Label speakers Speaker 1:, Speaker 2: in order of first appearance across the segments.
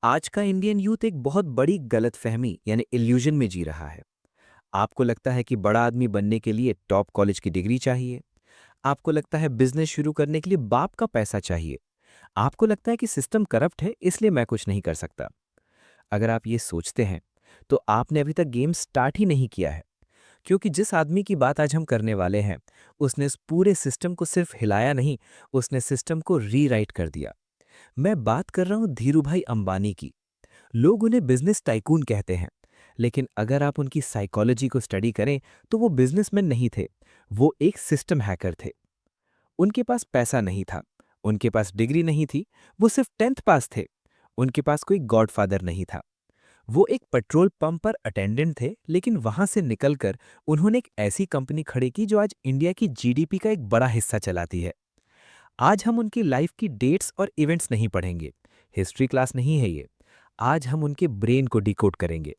Speaker 1: आज का Indian youth एक बहुत बड़ी गलतफहमी यानी इल्यूजन में जी रहा है। आपको लगता है कि बड़ा आदमी बनने के लिए टॉप कॉलेज की डिग्री चाहिए। आपको लगता है बिजनेस शुरू करने के लिए बाप का पैसा चाहिए। आपको लगता है कि सिस्टम करप्ट है इसलिए मैं कुछ नहीं कर सकता। अगर आप ये सोचते हैं तो आपने अभी तक गेम स्टार्ट ही नहीं किया है, क्योंकि जिस आदमी की बात आज हम करने वाले हैं उसने इस पूरे सिस्टम को सिर्फ हिलाया नहीं, उसने सिस्टम को रीराइट कर दिया। मैं बात कर रहा हूं धीरूभाई अंबानी की। लोग उन्हें बिजनेस टाइकून कहते हैं, लेकिन अगर आप उनकी साइकोलॉजी को स्टडी करें तो वो बिजनेसमैन नहीं थे, वो एक सिस्टम हैकर थे। उनके पास पैसा नहीं था, उनके पास डिग्री नहीं थी, वो सिर्फ 10th पास थे। उनके पास कोई गॉडफादर नहीं था। वो एक पेट्रोल पंप पर अटेंडेंट थे, लेकिन वहां से निकलकर उन्होंने एक ऐसी कंपनी खड़ी की जो आज इंडिया की जीडीपी का एक बड़ा हिस्सा चलाती है। आज हम उनकी लाइफ की डेट्स और इवेंट्स नहीं पढ़ेंगे, हिस्ट्री क्लास नहीं है ये। आज हम उनके ब्रेन को डिकोड करेंगे।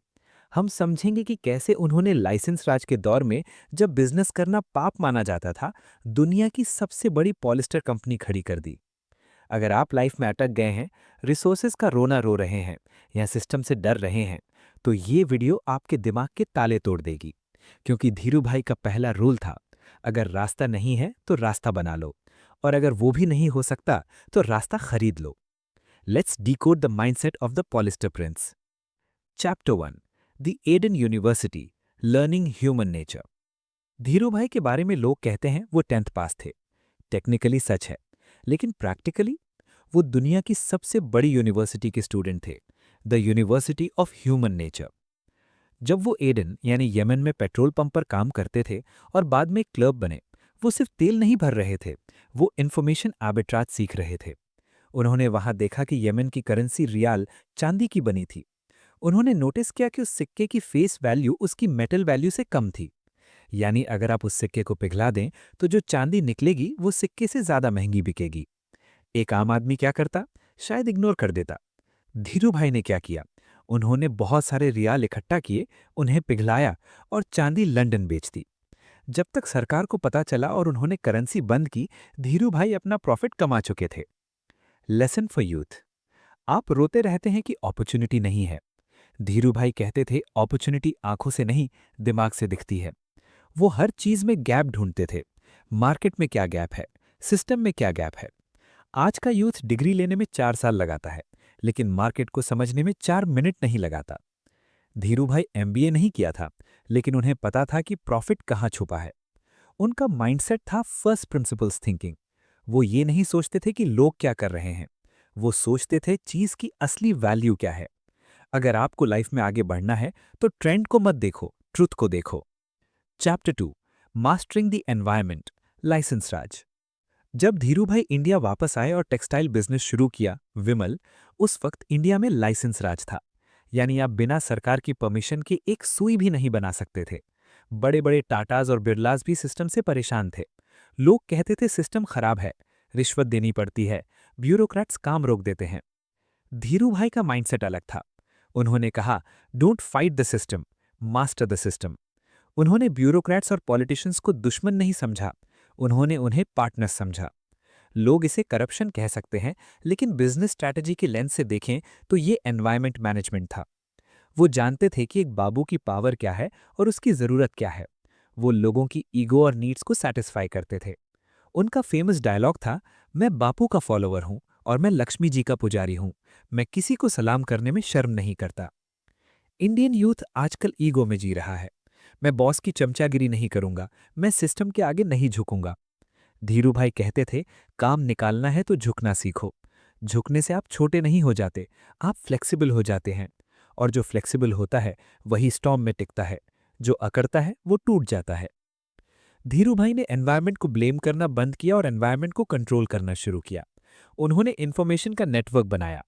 Speaker 1: हम समझेंगे कि कैसे उन्होंने लाइसेंस राज के दौर में, जब बिजनेस करना पाप माना जाता था, दुनिया की सबसे बड़ी पॉलिस्टर कंपनी खड़ी कर दी। अगर आप लाइफ में अटक गए हैं, रिसोर्सेज का रोना रो रहे हैं या सिस्टम से डर रहे हैं, तो ये वीडियो आपके दिमाग के ताले तोड़ देगी। क्योंकि धीरू भाई का पहला रूल था, अगर रास्ता नहीं है तो रास्ता बना लो, और अगर वो भी नहीं हो सकता तो रास्ता खरीद लो। Let's decode the mindset of the polyester prince. Chapter 1, the Aden university, learning human nature. Dhiru bhai के बारे में लोग कहते हैं वो 10th पास थे। टेक्निकली सच है, लेकिन प्रैक्टिकली वो दुनिया की सबसे बड़ी यूनिवर्सिटी के स्टूडेंट थे, the university of human nature. जब वो एडन यानी यमन में पेट्रोल पंप पर काम करते थे और बाद में एक क्लर्क बने, वो सिर्फ तेल नहीं भर रहे थे, वो इन्फॉर्मेशन आर्बिट्राज सीख रहे थे। उन्होंने वहां देखा कि यमन की करेंसी रियाल चांदी की बनी थी। उन्होंने नोटिस किया कि उस सिक्के की फेस वैल्यू उसकी मेटल वैल्यू से कम थी। यानी अगर आप उस सिक्के को पिघला दें तो जो चांदी निकलेगी वो सिक्के से ज्यादा महंगी बिकेगी। एक आम आदमी क्या करता? शायद इग्नोर कर देता। धीरू भाई ने क्या किया? उन्होंने बहुत सारे रियाल इकट्ठा किए, उन्हें पिघलाया और चांदी लंदन बेच दी। जब तक सरकार को पता चला और उन्होंने करेंसी बंद की, धीरू भाई अपना प्रॉफिट कमा चुके थे। Lesson for youth. आप रोते रहते हैं कि अपॉर्चुनिटी नहीं है। धीरू भाई कहते थे अपॉर्चुनिटी आंखों से नहीं, दिमाग से दिखती है। वो हर चीज में गैप ढूंढते थे। मार्केट में क्या गैप है, सिस्टम में क्या गैप है। आज का यूथ डिग्री लेने में 4 साल लगाता है, लेकिन मार्केट को समझने में 4 मिनट नहीं लगाता। धीरू भाई एमबीए नहीं किया था, लेकिन उन्हें पता था कि प्रॉफिट कहाँ छुपा है। उनका माइंडसेट था फर्स्ट प्रिंसिपल्स थिंकिंग। वो ये नहीं सोचते थे कि लोग क्या कर रहे हैं, वो सोचते थे चीज की असली वैल्यू क्या है। अगर आपको लाइफ में आगे बढ़ना है तो ट्रेंड को मत देखो, ट्रुथ को देखो। Chapter 2, mastering the environment, license Raj. जब धीरू भाई इंडिया वापस आए और टेक्सटाइल बिजनेस शुरू किया, विमल, उस वक्त इंडिया में लाइसेंस राज था। यानी आप बिना सरकार की परमिशन के एक सुई भी नहीं बना सकते थे। बड़े बड़े टाटाज और बिरलास भी सिस्टम से परेशान थे। लोग कहते थे सिस्टम खराब है, रिश्वत देनी पड़ती है, ब्यूरोक्रेट्स काम रोक देते हैं। धीरू भाई का माइंडसेट अलग था। उन्होंने कहा, don't fight the system, master the system. उन्होंने ब्यूरोक्रेट्स और पॉलिटिशियंस को दुश्मन नहीं समझा, उन्होंने उन्हें पार्टनर्स समझा। लोग इसे करप्शन कह सकते हैं, लेकिन बिजनेस स्ट्रैटेजी के लेंस से देखें तो ये एनवायरनमेंट मैनेजमेंट था। वो जानते थे कि एक बाबू की पावर क्या है और उसकी ज़रूरत क्या है। वो लोगों की ईगो और नीड्स को सेटिस्फाई करते थे। उनका फेमस डायलॉग था, मैं बापू का फॉलोवर हूं और मैं लक्ष्मी जी का पुजारी हूं। मैं किसी को सलाम करने में शर्म नहीं करता। इंडियन यूथ आजकल ईगो में जी रहा है। मैं बॉस की चमचागिरी नहीं करूंगा, मैं सिस्टम के आगे नहीं झुकूंगा। धीरू भाई कहते थे, काम निकालना है तो झुकना सीखो। झुकने से आप छोटे नहीं हो जाते, आप फ्लेक्सिबल हो जाते हैं। और जो फ्लेक्सिबल होता है वही स्टॉर्म में टिकता है, जो अकड़ता है वो टूट जाता है। धीरू भाई ने एनवायरनमेंट को ब्लेम करना बंद किया और एनवायरनमेंट को कंट्रोल करना शुरू किया। उन्होंने इंफॉर्मेशन का नेटवर्क बनाया।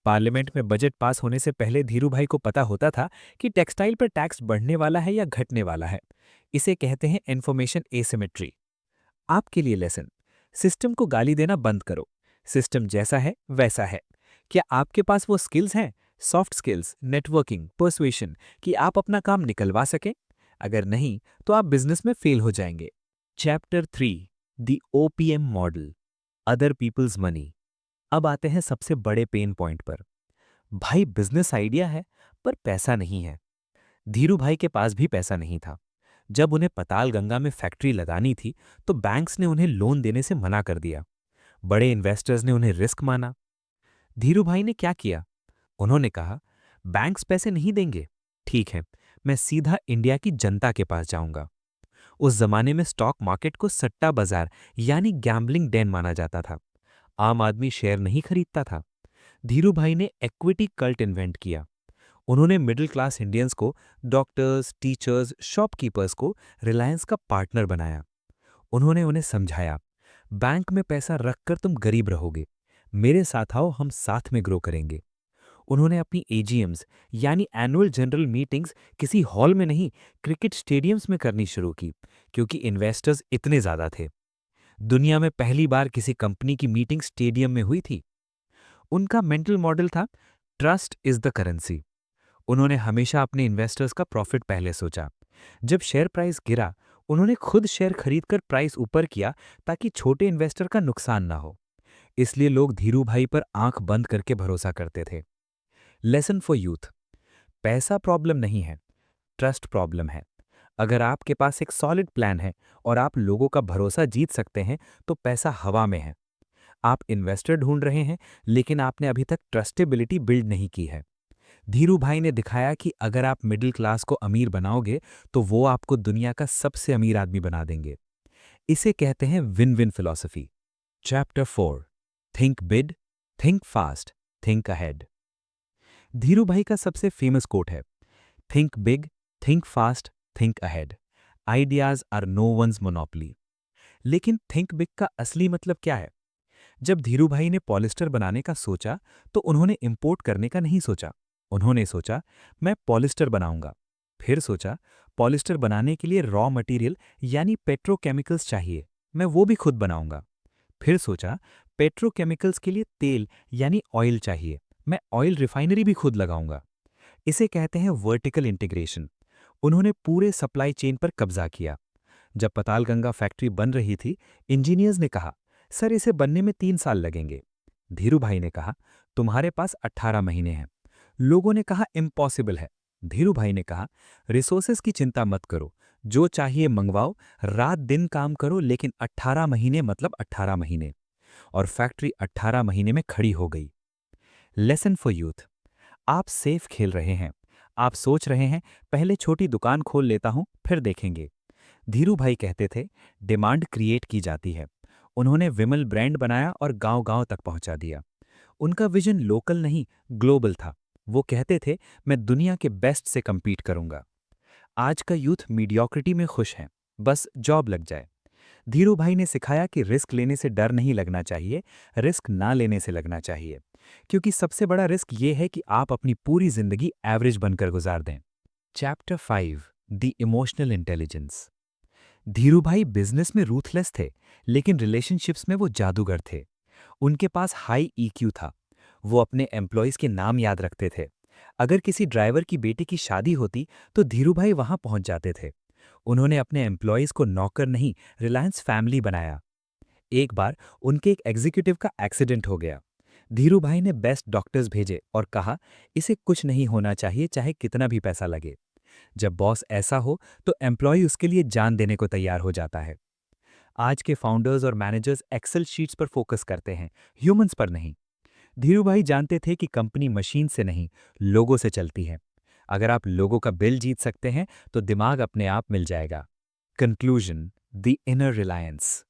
Speaker 1: पार्लियामेंट में बजट पास होने से पहले धीरू भाई को पता होता था कि टेक्सटाइल पर टैक्स बढ़ने वाला है या घटने वाला है। इसे कहते हैं इंफॉर्मेशन एसिमेट्री। आपके लिए लेसन, सिस्टम को गाली देना बंद करो। सिस्टम जैसा है वैसा है। क्या आपके पास वो स्किल्स हैं, सॉफ्ट स्किल्स, नेटवर्किंग, पर्सुएशन, कि आप अपना काम निकलवा सकें? अगर नहीं तो आप बिजनेस में फेल हो जाएंगे। Chapter 3, the OPM model, other people's money. अब आते हैं सबसे बड़े पेन पॉइंट पर। भाई बिजनेस आइडिया है, पर पैसा नहीं है। धीरू भाई के पास भी पैसा नहीं था। जब उन्हें पतालगंगा में फैक्ट्री लगानी थी, तो बैंक्स ने उन्हें लोन देने से मना कर दिया। बड़े इन्वेस्टर्स ने उन्हें रिस्क माना। धीरू भाई ने क्या किया? उन्होंने कहा, बैंक्स पैसे नहीं देंगे। ठीक है, मैं सीधा इंडिया की जनता के पास जाऊंगा। उस जमाने में स्टॉक मार्केट को सट्टा बाजार यानी गैम्बलिंग डेन माना जाता था। आम आदमी शेयर नहीं खरीदता था। धीरू भाई ने इक्विटी कल्ट इन्वेंट किया। उन्होंने मिडिल क्लास इंडियंस को, डॉक्टर्स, टीचर्स, शॉपकीपर्स को रिलायंस का पार्टनर बनाया। उन्होंने उन्हें समझाया, बैंक में पैसा रखकर तुम गरीब रहोगे, मेरे साथ आओ, हम साथ में ग्रो करेंगे। उन्होंने अपनी एजीएम्स यानी एनुअल जनरल मीटिंग्स किसी हॉल में नहीं, क्रिकेट स्टेडियम्स में करनी शुरू की, क्योंकि इन्वेस्टर्स इतने ज्यादा थे। दुनिया में पहली बार किसी कंपनी की मीटिंग स्टेडियम में हुई थी। उनका मेंटल मॉडल था, ट्रस्ट इज द करेंसी। उन्होंने हमेशा अपने इन्वेस्टर्स का प्रॉफिट पहले सोचा। जब शेयर प्राइस गिरा, उन्होंने खुद शेयर खरीदकर प्राइस ऊपर किया, ताकि छोटे इन्वेस्टर का नुकसान ना हो। इसलिए लोग धीरू भाई पर आंख बंद करके भरोसा करते थे। Lesson for youth. पैसा प्रॉब्लम नहीं है, ट्रस्ट प्रॉब्लम है। अगर आपके पास एक सॉलिड प्लान है और आप लोगों का भरोसा जीत सकते हैं, तो पैसा हवा में है। आप इन्वेस्टर ढूंढ रहे हैं, लेकिन आपने अभी तक ट्रस्टेबिलिटी बिल्ड नहीं की है। धीरू भाई ने दिखाया कि अगर आप मिडिल क्लास को अमीर बनाओगे, तो वो आपको दुनिया का सबसे अमीर आदमी बना देंगे। इसे कहते हैं win win philosophy. Chapter 4, think big, think fast, think ahead. Dhirubhai का सबसे फेमस कोट है, think big, think fast, think ahead. Ideas are no one's monopoly. लेकिन थिंक बिग का असली मतलब क्या है? जब धीरू भाई ने पॉलिस्टर बनाने का सोचा, तो उन्होंने इंपोर्ट करने का नहीं सोचा। उन्होंने सोचा, मैं पॉलिस्टर बनाऊंगा। फिर सोचा, पॉलिस्टर बनाने के लिए रॉ मटेरियल यानी पेट्रोकेमिकल्स चाहिए, मैं वो भी खुद बनाऊंगा। फिर सोचा, पेट्रोकेमिकल्स के लिए तेल यानी ऑयल चाहिए, मैं ऑयल रिफाइनरी भी खुद लगाऊंगा। इसे कहते हैं वर्टिकल इंटीग्रेशन। उन्होंने पूरे सप्लाई चेन पर कब्जा किया। जब पतालगंगा फैक्ट्री बन रही थी, इंजीनियर्स ने कहा, सर इसे बनने में 3 साल लगेंगे। धीरू भाई ने कहा, तुम्हारे पास 18 महीने हैं। लोगों ने कहा इम्पॉसिबल है। धीरू भाई ने कहा, रिसोर्सेज की चिंता मत करो, जो चाहिए मंगवाओ, रात दिन काम करो, लेकिन 18 महीने मतलब 18 महीने। और फैक्ट्री 18 महीने में खड़ी हो गई। Lesson for youth. आप सेफ खेल रहे हैं। आप सोच रहे हैं, पहले छोटी दुकान खोल लेता हूं, फिर देखेंगे। धीरू भाई कहते थे, डिमांड क्रिएट की जाती है। उन्होंने विमल ब्रांड बनाया और गांव-गांव तक पहुंचा दिया। उनका विजन लोकल नहीं, ग्लोबल था। वो कहते थे, मैं दुनिया के बेस्ट से compete करूंगा। आज का यूथ मीडियोक्रिटी में खुश है, बस जॉब लग जाए। धीरू भाई ने सिखाया कि रिस्क लेने से डर नहीं लगना चाहिए, रिस्क ना लेने से लगना चाहिए। क्योंकि सबसे बड़ा रिस्क ये है कि आप अपनी पूरी जिंदगी एवरेज बनकर गुजार दें। Chapter 5, the emotional intelligence. Dhiru भाई बिजनेस में रूथलेस थे, लेकिन रिलेशनशिप्स में वो जादूगर थे। उनके पास हाई ईक्यू था। वो अपने एम्प्लॉयज के नाम याद रखते थे। अगर किसी ड्राइवर की बेटी की शादी होती, तो धीरू भाई वहां पहुंच जाते थे। उन्होंने अपने एम्प्लॉयज को नौकर नहीं, रिलायंस फैमिली बनाया। एक बार उनके एक एग्जीक्यूटिव का एक्सीडेंट हो गया। धीरू भाई ने बेस्ट डॉक्टर्स भेजे और कहा, इसे कुछ नहीं होना चाहिए, चाहे कितना भी पैसा लगे। जब बॉस ऐसा हो, तो एम्प्लॉय उसके लिए जान देने को तैयार हो जाता है। आज के फाउंडर्स और मैनेजर्स एक्सेल शीट्स पर फोकस करते हैं, ह्यूमंस पर नहीं। धीरू भाई जानते थे कि कंपनी मशीन से नहीं, लोगों से चलती है। अगर आप लोगों का बिल जीत सकते हैं, तो दिमाग अपने आप मिल जाएगा। Conclusion, the inner Reliance.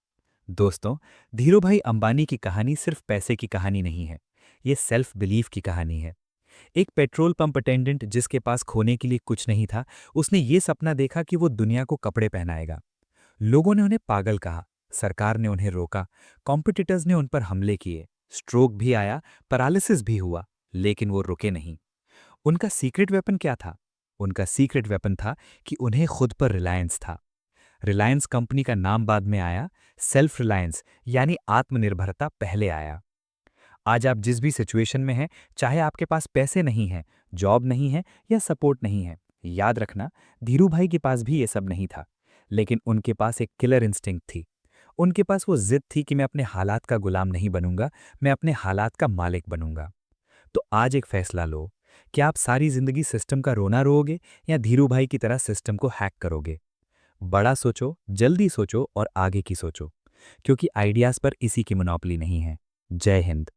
Speaker 1: दोस्तों, धीरू भाई अंबानी की कहानी सिर्फ पैसे की कहानी नहीं है, ये सेल्फ बिलीफ की कहानी है। एक पेट्रोल पंप अटेंडेंट जिसके पास खोने के लिए कुछ नहीं था, उसने ये सपना देखा कि वो दुनिया को कपड़े पहनाएगा। लोगों ने उन्हें पागल कहा, सरकार ने उन्हें रोका, कॉम्पिटिटर्स ने उन पर हमले किए, स्ट्रोक भी आया, पैरालिसिस भी हुआ, लेकिन वो रुके नहीं। उनका सीक्रेट वेपन क्या था? उनका सीक्रेट वेपन था कि उन्हें खुद पर रिलायंस था। रिलायंस कंपनी का नाम बाद में आया, सेल्फ रिलायंस यानी आत्मनिर्भरता पहले आया। आज आप जिस भी सिचुएशन में हैं, चाहे आपके पास पैसे नहीं हैं, जॉब नहीं है या सपोर्ट नहीं है, याद रखना, धीरू भाई के पास भी ये सब नहीं था। लेकिन उनके पास एक किलर इंस्टिंक्ट थी। उनके पास वो जिद थी कि मैं अपने हालात का गुलाम नहीं बनूंगा, मैं अपने हालात का मालिक बनूंगा।
Speaker 2: तो आज एक फैसला लो कि आप सारी जिंदगी सिस्टम का रोना रोओगे या धीरू भाई की तरह सिस्टम को हैक करोगे। बड़ा सोचो, जल्दी सोचो और आगे की सोचो, क्योंकि आइडियाज पर इसी की मोनोपोली नहीं है। जय हिंद।